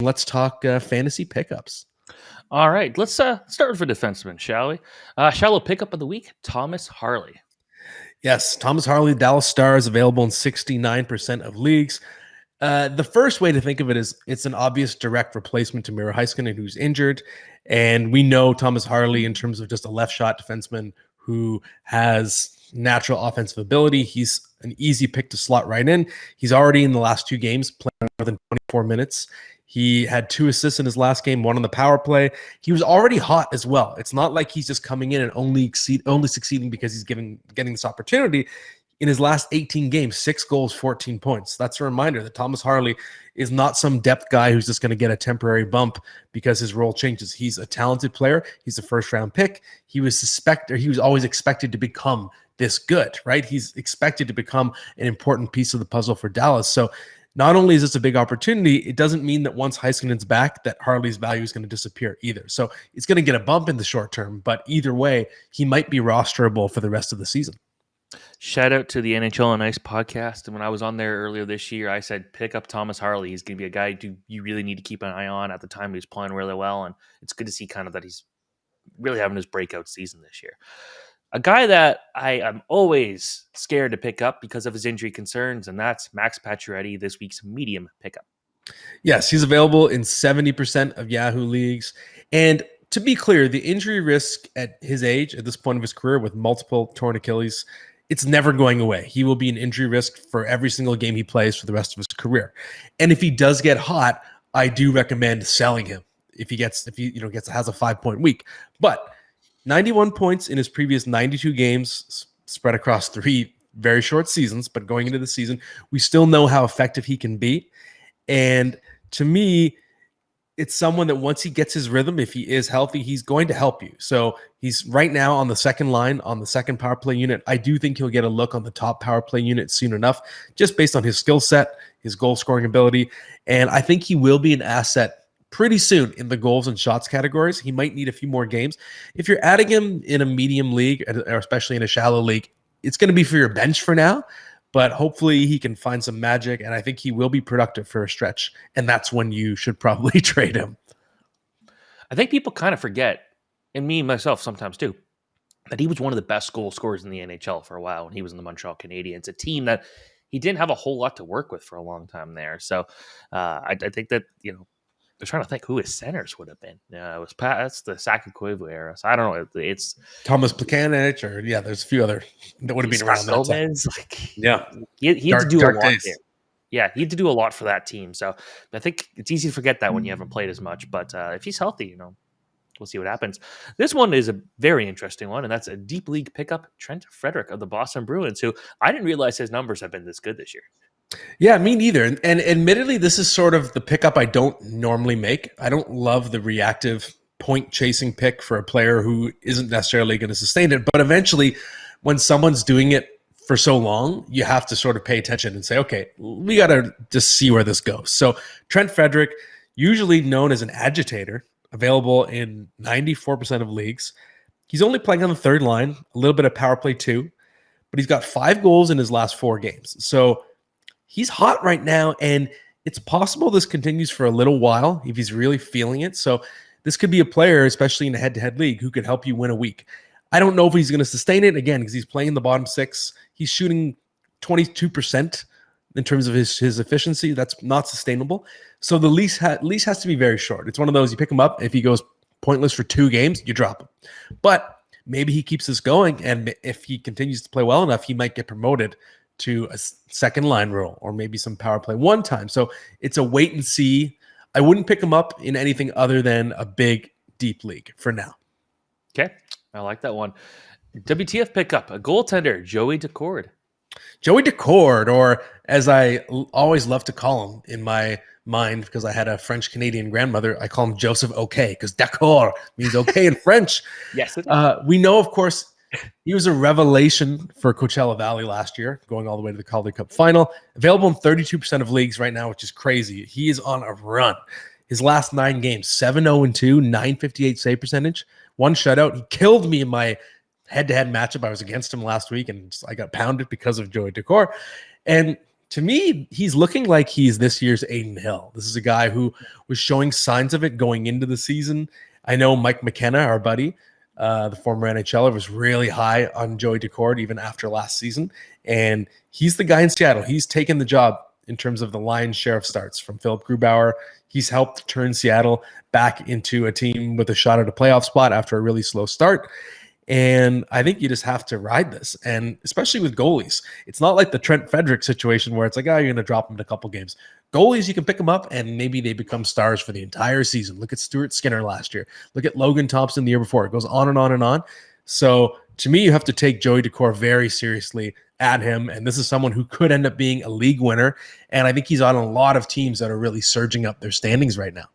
let's talk fantasy pickups. All right, let's start with a defenseman, shall we? Shallow pickup of the week, Thomas Harley. Yes, Thomas Harley, Dallas Stars, available in 69% of leagues. The first way to think of it is it's an obvious direct replacement to Miro Heiskanen, who's injured. And we know Thomas Harley in terms of just a left shot defenseman who has natural offensive ability. He's an easy pick to slot right in. He's already in the last two games playing more than 24 minutes. He had 2 assists in his last game, 1 on the power play. He was already hot as well. It's not like he's just coming in and only succeeding because he's getting this opportunity. In his last 18 games, 6 goals, 14 points. That's a reminder that Thomas Harley is not some depth guy who's just going to get a temporary bump because his role changes. He's a talented player. He's a first-round pick. He was always expected to become this good, right? He's expected to become an important piece of the puzzle for Dallas. So not only is this a big opportunity, it doesn't mean that once Heiskanen's back that Harley's value is going to disappear either. So it's going to get a bump in the short term, but either way, he might be rosterable for the rest of the season. Shout out to the NHL on Ice podcast. And when I was on there earlier this year, I said, pick up Thomas Harley. He's going to be a guy you really need to keep an eye on. At the time, he was playing really well. And it's good to see kind of that he's really having his breakout season this year. A guy that I am always scared to pick up because of his injury concerns, and that's Max Pacioretty, this week's medium pickup. Yes, he's available in 70% of Yahoo leagues. And to be clear, the injury risk at his age, at this point of his career with multiple torn Achilles, it's never going away. He will be an injury risk for every single game he plays for the rest of his career. And if he does get hot, I do recommend selling him if he has a 5-point week. But 91 points in his previous 92 games spread across 3 very short seasons, but going into the season, we still know how effective he can be. And to me, it's someone that once he gets his rhythm, if he is healthy, he's going to help you. So he's right now on the second line, on the second power play unit. I do think he'll get a look on the top power play unit soon enough, just based on his skill set, his goal scoring ability. And I think he will be an asset pretty soon in the goals and shots categories. He might need a few more games. If you're adding him in a medium league, or especially in a shallow league, it's going to be for your bench for now. But hopefully he can find some magic, and I think he will be productive for a stretch, and that's when you should probably trade him. I think people kind of forget, and me myself sometimes too, that he was one of the best goal scorers in the NHL for a while when he was in the Montreal Canadiens, a team that he didn't have a whole lot to work with for a long time there. So I think that, they're trying to think who his centers would have been. It was that's the Saku Koivu era. So I don't know. It's Thomas Plekanec, or there's a few other that would have been around that time. He had to do a lot there. Yeah, he had to do a lot for that team. So I think it's easy to forget that when you haven't played as much. But if he's healthy, we'll see what happens. This one is a very interesting one, and that's a deep league pickup, Trent Frederick of the Boston Bruins, who I didn't realize his numbers have been this good this year. Yeah, me neither. And admittedly, this is sort of the pickup I don't normally make. I don't love the reactive point chasing pick for a player who isn't necessarily going to sustain it. But eventually, when someone's doing it for so long, you have to sort of pay attention and say, okay, we got to just see where this goes. So Trent Frederick, usually known as an agitator, available in 94% of leagues. He's only playing on the third line, a little bit of power play too, but he's got 5 goals in his last 4 games. So he's hot right now, and it's possible this continues for a little while if he's really feeling it. So this could be a player, especially in a head-to-head league, who could help you win a week. I don't know if he's going to sustain it, again, because he's playing in the bottom 6. He's shooting 22% in terms of his efficiency. That's not sustainable. So the lease has to be very short. It's one of those, you pick him up. If he goes pointless for 2 games, you drop him. But maybe he keeps this going, and if he continues to play well enough, he might get promoted to a second line role or maybe some power play one time. So it's a wait and see. I wouldn't pick him up in anything other than a big, deep league for now. Okay. I like that one. WTF pickup, a goaltender, Joeydouard. Joeydouard, or as I always love to call him in my mind, because I had a French-Canadian grandmother, I call him Joseph Okay, because d'accord means okay in French. Yes. We know, of course, he was a revelation for Coachella Valley last year, going all the way to the Calder Cup final. Available in 32% of leagues right now, which is crazy. He is on a run. His last 9 games, 7-0-2, 958 save percentage, 1 shutout. He killed me in my head-to-head matchup. I was against him last week, and I got pounded because of Joeydouard. And To me, he's looking like he's this year's Aiden Hill. This is a guy who was showing signs of it going into the season. I know Mike McKenna, our buddy, the former NHLer, was really high on Joeydouard even after last season. And he's the guy in Seattle. He's taken the job in terms of the lion's share of starts from Philip Grubauer. He's helped turn Seattle back into a team with a shot at a playoff spot after a really slow start. And I think you just have to ride this. And especially with goalies, it's not like the Trent Frederick situation where it's like, oh, you're going to drop him in a couple games. Goalies, you can pick them up and maybe they become stars for the entire season. Look at Stuart Skinner last year. Look at Logan Thompson the year before. It goes on and on and on. So to me, you have to take Joeydouard very seriously at him. And this is someone who could end up being a league winner. And I think he's on a lot of teams that are really surging up their standings right now.